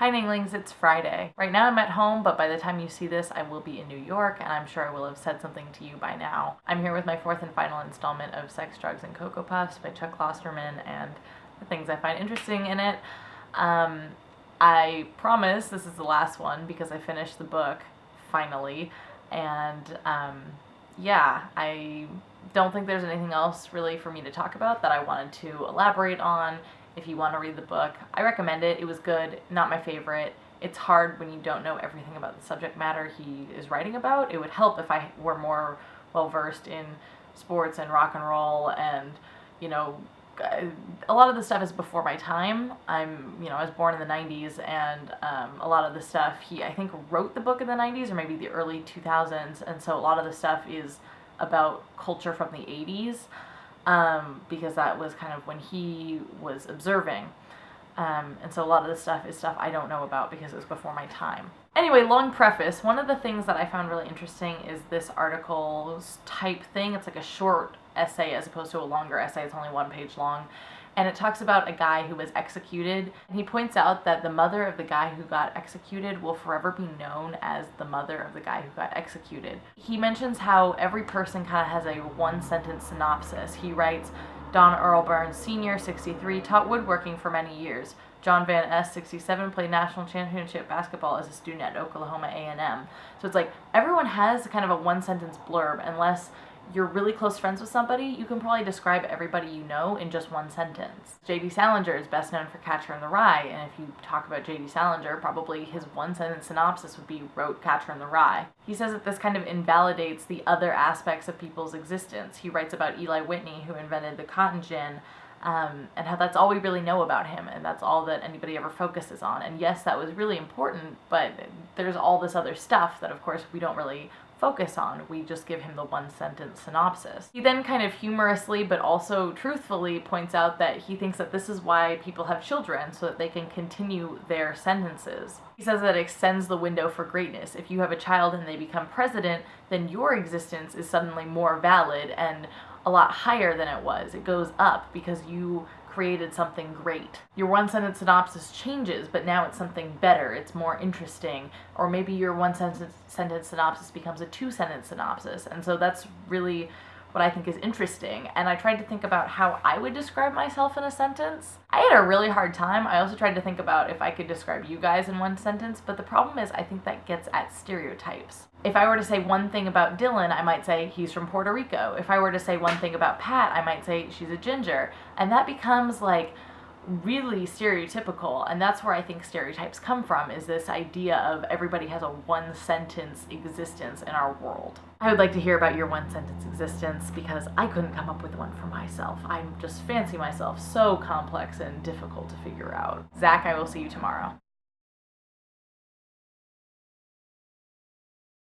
Hi Ninglings, it's Friday. Right now I'm at home, but by the time you see this, I will be in New York, and I'm sure I will have said something to you by now. I'm here with my fourth and final installment of Sex, Drugs, and Cocoa Puffs by Chuck Klosterman and the things I find interesting in it. I promise this is the last one because I finished the book, finally, and yeah, I don't think there's anything else really for me to talk about that I wanted to elaborate on. If you want to read the book, I recommend it. It was good, not my favorite. It's hard when you don't know everything about the subject matter he is writing about. It would help if I were more well-versed in sports and rock and roll and, you know, a lot of the stuff is before my time. I was born in the 90s, and a lot of the stuff, he, I think, wrote the book in the 90s or maybe the early 2000s, and so a lot of the stuff is about culture from the 80s. Because that was kind of when he was observing. And so a lot of this stuff is stuff I don't know about because it was before my time. Anyway, long preface. One of the things that I found really interesting is this article's type thing. It's like a short essay as opposed to a longer essay. It's only 1 page long. And it talks about a guy who was executed. And he points out that the mother of the guy who got executed will forever be known as the mother of the guy who got executed. He mentions how every person kind of has a one-sentence synopsis. He writes, Don Earl Burns Sr., 63, taught woodworking for many years. John Van S., 67, played national championship basketball as a student at Oklahoma A&M. So it's like everyone has kind of a one-sentence blurb. Unless you're really close friends with somebody, you can probably describe everybody you know in just one sentence. J.D. Salinger is best known for Catcher in the Rye, and if you talk about J.D. Salinger, probably his one-sentence synopsis would be wrote Catcher in the Rye. He says that this kind of invalidates the other aspects of people's existence. He writes about Eli Whitney, who invented the cotton gin, and how that's all we really know about him, and that's all that anybody ever focuses on. And yes, that was really important, but there's all this other stuff that, of course, we don't really focus on. We just give him the one-sentence synopsis. He then kind of humorously but also truthfully points out that he thinks that this is why people have children, so that they can continue their sentences. He says that it extends the window for greatness. If you have a child and they become president, then your existence is suddenly more valid and a lot higher than it was. It goes up because you created something great. Your one-sentence synopsis changes, but now it's something better. It's more interesting. Or maybe your one-sentence synopsis becomes a two-sentence synopsis. And so that's really what I think is interesting. And I tried to think about how I would describe myself in a sentence. I had a really hard time. I also tried to think about if I could describe you guys in one sentence, but the problem is I think that gets at stereotypes. If I were to say one thing about Dylan, I might say he's from Puerto Rico. If I were to say one thing about Pat, I might say she's a ginger. And that becomes like really stereotypical, and that's where I think stereotypes come from, is this idea of everybody has a one-sentence existence in our world. I would like to hear about your one-sentence existence because I couldn't come up with one for myself. I just fancy myself so complex and difficult to figure out. Zach, I will see you tomorrow.